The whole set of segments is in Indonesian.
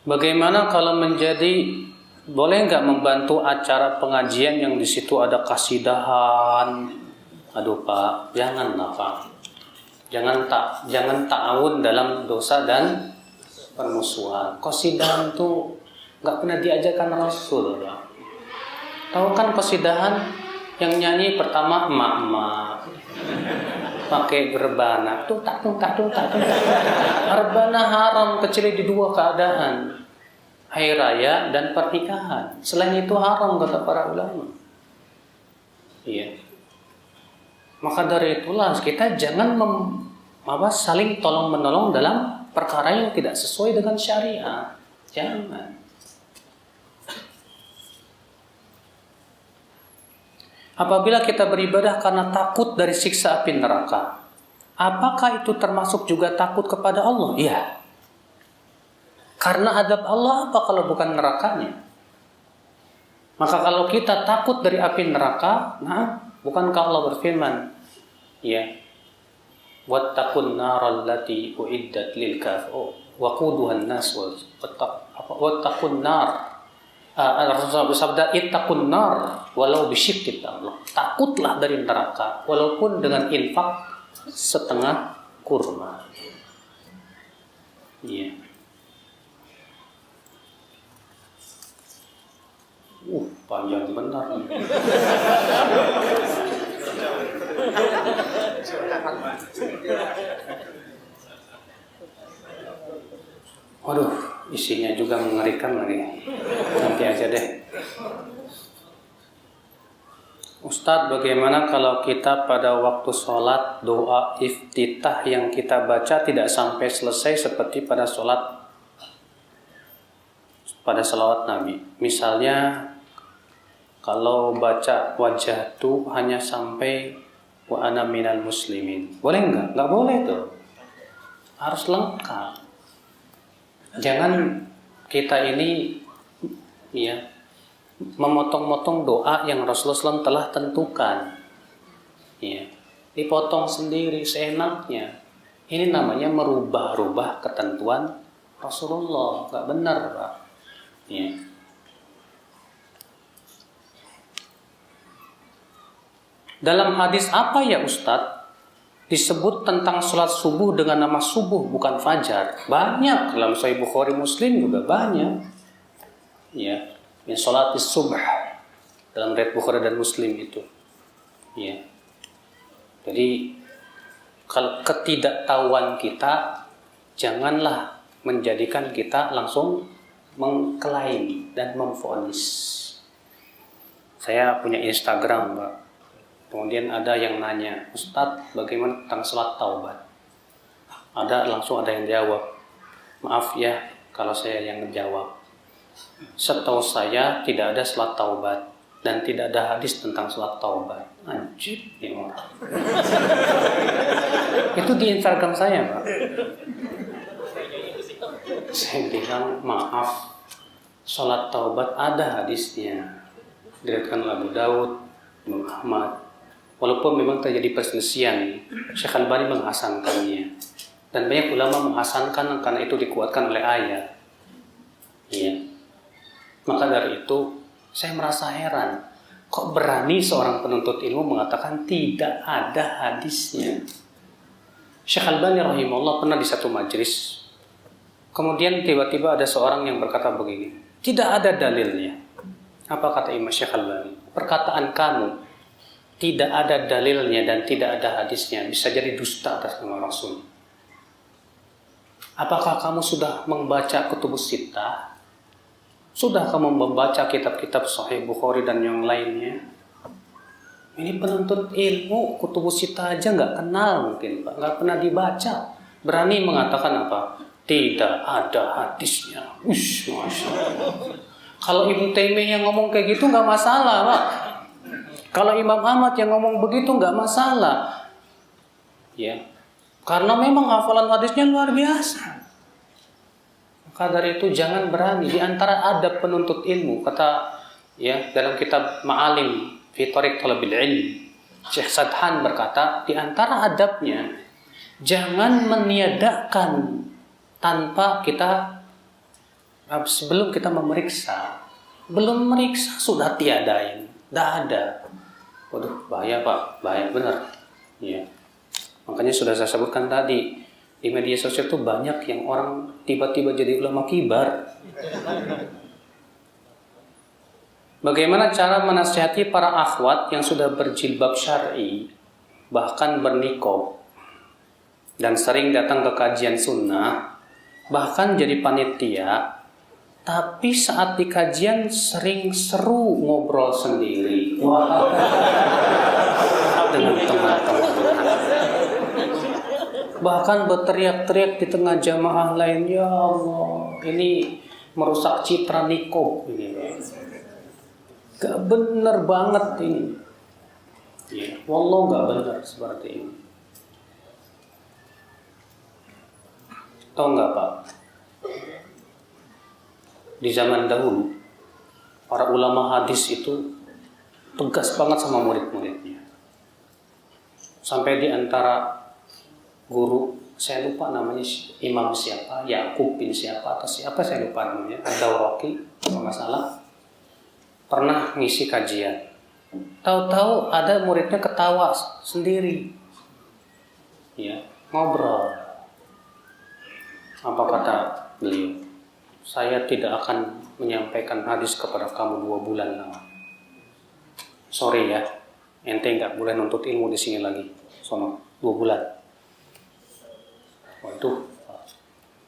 Bagaimana kalau boleh nggak membantu acara pengajian yang di situ ada kasidahan? Aduh Pak, janganlah Pak. Jangan ta'awun dalam dosa dan permusuhan. Qasidahan tuh nggak pernah diajarkan Rasul, Pak. Tahu kan qasidahan yang nyanyi pertama emak-emak pakai berbana, tuh tak. Berbana haram kecuali di dua keadaan, hari raya dan pernikahan. Selain itu haram kata para ulama. Iya. Maka dari itulah kita jangan saling tolong menolong dalam perkara yang tidak sesuai dengan syariat. Jangan. Apabila kita beribadah karena takut dari siksa api neraka, apakah itu termasuk juga takut kepada Allah? Iya. Karena adab Allah apa kalau bukan nerakanya? Maka kalau kita takut dari api neraka, bukankah Allah berfirman, ya, wattaqun naral lati uiddat lil kafirin waquduhan nas wattaqun nar. Rasulullah bersabda, ittaqun nar walau bisyikki tamrah. Takutlah dari neraka walaupun dengan infak setengah kurma. Iya. Panjang benar. Waduh, isinya juga mengerikan lagi. Nanti aja deh. Ustadz, bagaimana kalau kita pada waktu sholat doa iftitah yang kita baca tidak sampai selesai seperti pada salawat Nabi? Misalnya kalau baca wajahtu hanya sampai wa ana minal muslimin. Boleh nggak? Nggak boleh tuh. Harus lengkap. Jangan kita ini ya memotong-motong doa yang Rasulullah SAW telah tentukan. Ya, dipotong sendiri seenaknya. Ini namanya merubah-rubah ketentuan Rasulullah. Nggak benar, Pak. Ya. Dalam hadis apa ya Ustadz disebut tentang sholat subuh dengan nama subuh bukan fajar? Banyak, dalam Sahih Bukhari Muslim juga banyak. Ya, min sholatis subh dalam riwayat Bukhari dan Muslim itu. Ya. Jadi kalau ketidaktahuan kita janganlah menjadikan kita langsung mengklaim dan memvonis. Saya punya Instagram, Pak. Kemudian ada yang nanya, Ustadz, bagaimana tentang sholat taubat? Langsung ada yang jawab, maaf ya kalau saya yang menjawab. Setahu saya tidak ada sholat taubat dan tidak ada hadis tentang sholat taubat. Anjir, ya orang. Itu di Instagram saya, Pak. Saya bilang, maaf, sholat taubat ada hadisnya. Diriwayatkan oleh Abu Daud, Imam Ahmad. Walaupun memang terjadi perselisihan, Syekh Albani menghasankannya. Dan banyak ulama menghasankan karena itu dikuatkan oleh ayat. Iya. Maka dari itu, saya merasa heran. Kok berani seorang penuntut ilmu mengatakan tidak ada hadisnya? Syekh Albani rahimahullah pernah di satu majelis. Kemudian tiba-tiba ada seorang yang berkata begini, tidak ada dalilnya. Apa kata Imam Syekh Albani? Perkataan kamu tidak ada dalilnya dan tidak ada hadisnya, bisa jadi dusta atas nama Rasul. Apakah kamu sudah membaca Kutubus Sittah? Sudah kamu membaca kitab-kitab Sahih Bukhari dan yang lainnya? Ini penuntut ilmu, Kutubus Sittah aja nggak kenal mungkin, Pak. Nggak pernah dibaca. Berani mengatakan apa? Tidak ada hadisnya. Masya Allah. Kalau Ibnu Taimiyah yang ngomong kayak gitu nggak masalah, Pak. Kalau Imam Ahmad yang ngomong begitu nggak masalah, ya, karena memang hafalan hadisnya luar biasa. Maka dari itu jangan berani. Di antara adab penuntut ilmu, kata ya dalam kitab Ma'alim fi Thariq Thalabil Ilm, Syekh Sadhan berkata, di antara adabnya jangan meniadakan tanpa kita Sebelum kita memeriksa, belum meriksa sudah tiadain, tidak ada. Waduh, bahaya Pak, bahaya benar. Ya. Makanya sudah saya sebutkan tadi, di media sosial itu banyak yang orang tiba-tiba jadi ulama kibar. Bagaimana cara menasihati para akhwat yang sudah berjilbab syar'i, bahkan berniqab, dan sering datang ke kajian sunnah, bahkan jadi panitia, tapi saat di kajian sering seru ngobrol sendiri. Wah, dengan teman-teman. Bahkan berteriak-teriak di tengah jamaah lain. Ya Allah, ini merusak citra niqab ini. Gak bener banget ini. Ya, wallah gak bener seperti ini. Tahu nggak Pak? Di zaman dahulu, para ulama hadis itu tegas banget sama murid-muridnya. Sampai di antara guru, saya lupa namanya imam siapa, Yakub bin siapa atau siapa saya lupa namanya, Ad-Dawraqi kalau nggak salah, pernah ngisi kajian. Tahu-tahu ada muridnya ketawa sendiri, ya ngobrol. Apa kata beliau? Saya tidak akan menyampaikan hadis kepada kamu 2 bulan lama. Sorry ya, ente nggak boleh nuntut ilmu di sini lagi. Selama 2 bulan. Waduh,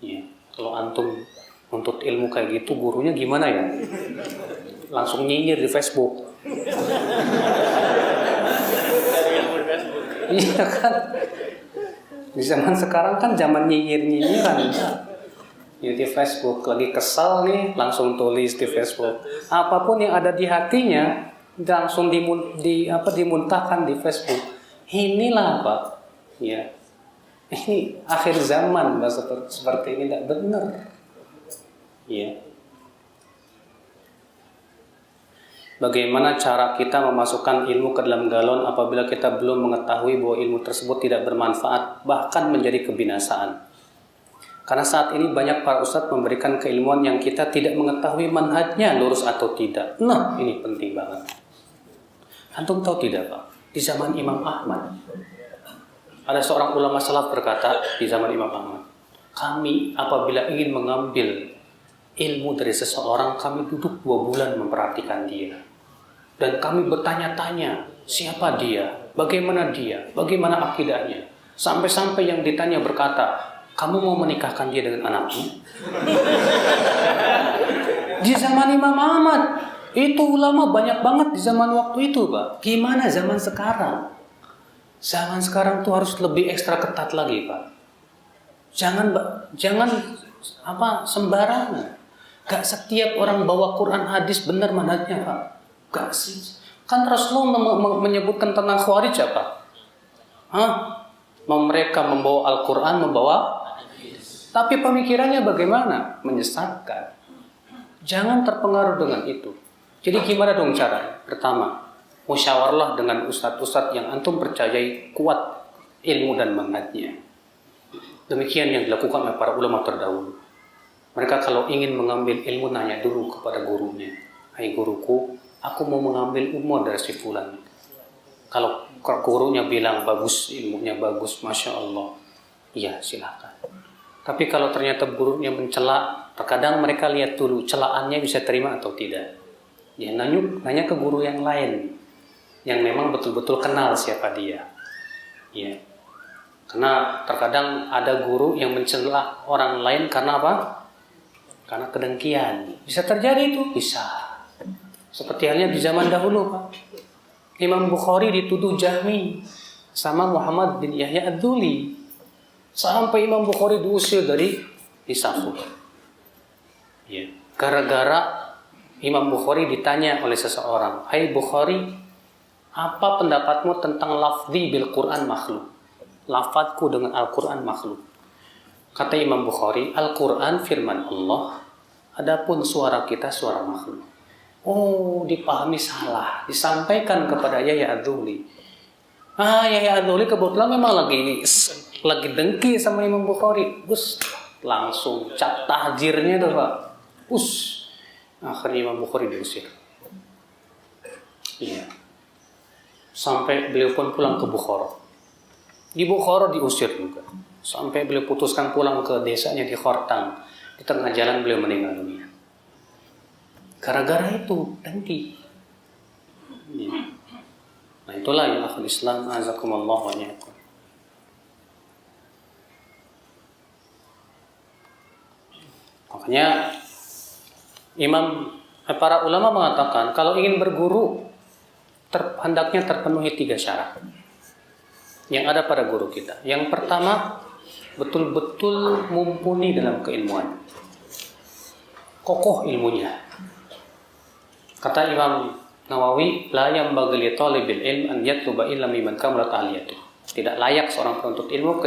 ya. Kalau antum nuntut ilmu kayak gitu, gurunya gimana ya? Langsung nyinyir di Facebook. Iya kan? Di zaman sekarang kan zaman nyinyir-nyinyiran. Ya, di Facebook lagi kesal nih, langsung tulis di Facebook. Apapun yang ada di hatinya langsung dimuntahkan di Facebook. Inilah Pak, ya. Ini akhir zaman bahasa seperti ini tidak benar. Ya. Bagaimana cara kita memasukkan ilmu ke dalam galon apabila kita belum mengetahui bahwa ilmu tersebut tidak bermanfaat, bahkan menjadi kebinasaan? Karena saat ini banyak para ustadz memberikan keilmuan yang kita tidak mengetahui manhajnya lurus atau tidak. Nah, ini penting banget. Antum tahu tidak Pak? Di zaman Imam Ahmad, ada seorang ulama salaf berkata di zaman Imam Ahmad, kami apabila ingin mengambil ilmu dari seseorang, kami duduk 2 bulan memperhatikan dia. Dan kami bertanya-tanya, siapa dia? Bagaimana dia? Bagaimana akidahnya? Sampai-sampai yang ditanya berkata, kamu mau menikahkan dia dengan anakmu? Di zaman Imam Ahmad, itu ulama banyak banget di zaman waktu itu, Pak. Gimana zaman sekarang? Zaman sekarang tuh harus lebih ekstra ketat lagi, Pak. Jangan sembarangan. Gak setiap orang bawa Quran hadis benar manhajnya, Pak. Gak sih. Kan Rasulullah menyebutkan tentang Khawarij apa? Mereka membawa Al-Quran, membawa tapi pemikirannya bagaimana? Menyesatkan. Jangan terpengaruh dengan itu. Jadi gimana dong cara? Pertama, musyawarah dengan ustadz-ustadz yang antum percayai kuat ilmu dan manhajnya. Demikian yang dilakukan oleh para ulama terdahulu. Mereka kalau ingin mengambil ilmu nanya dulu kepada gurunya. Hai guruku, aku mau mengambil ilmu dari si fulan. Kalau gurunya bilang bagus, ilmunya bagus, Masya Allah, iya silakan. Tapi kalau ternyata gurunya mencela, terkadang mereka lihat dulu celaannya bisa terima atau tidak. Ya, nanya ke guru yang lain yang memang betul-betul kenal siapa dia. Ya. Karena terkadang ada guru yang mencela orang lain karena apa? Karena kedengkian. Bisa terjadi itu, bisa. Seperti halnya di zaman dahulu, Pak. Imam Bukhari dituduh Jahmi sama Muhammad bin Yahya Ad-Duli. Sampai Imam Bukhari diusir dari Isafur. Ya. Gara-gara Imam Bukhari ditanya oleh seseorang, hai Bukhari, apa pendapatmu tentang lafzi bil Quran makhluk? Lafadzku dengan Al-Quran makhluk. Kata Imam Bukhari, Al-Quran firman Allah, adapun suara kita suara makhluk. Oh, dipahami salah, disampaikan kepada Yahya Ad-Duli. Yahya Ad-Duli kebetulan memang lagi dengki sama Imam Bukhari. Langsung cap tahjirnya tuh Pak. Us. Akhirnya Imam Bukhari diusir. Iya. Sampai beliau pun pulang ke Bukhara. Di Bukhara diusir juga. Sampai beliau putuskan pulang ke desanya di Khortang. Di tengah jalan beliau meninggal dunia. Gara-gara itu nanti. Ya. Nah itulah ya akhul Islam azakumullah wa iyyakum. Makanya para ulama mengatakan kalau ingin berguru hendaknya terpenuhi 3 syarat yang ada pada guru kita. Yang pertama, betul-betul mumpuni dalam keilmuan, kokoh ilmunya. Kata Imam Nawawi, la yanbaghi li talibil ilm an yatluba illa mimman kamalat ahliyatuh. Tidak layak seorang penuntut ilmu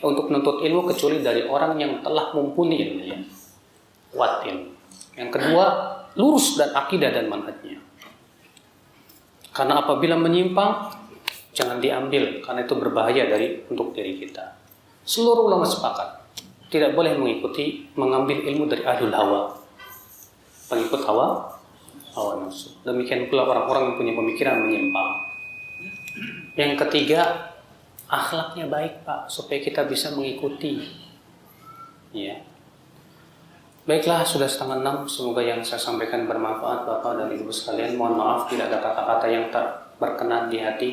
untuk menuntut ilmu kecuali dari orang yang telah mumpuni ilmunya, kuat ilmu. Yang kedua, lurus dan akidah dan manhajnya. Karena apabila menyimpang, jangan diambil karena itu berbahaya untuk diri kita. Seluruh ulama sepakat tidak boleh mengambil ilmu dari ahlul hawa, pengikut hawa nafsu. Demikian pula orang-orang yang punya pemikiran menyimpang. Yang ketiga, akhlaknya baik Pak, supaya kita bisa mengikuti. Ya. Baiklah, sudah 5:30. Semoga yang saya sampaikan bermanfaat Bapak dan Ibu sekalian. Mohon maaf tidak ada kata-kata yang tak berkenan di hati.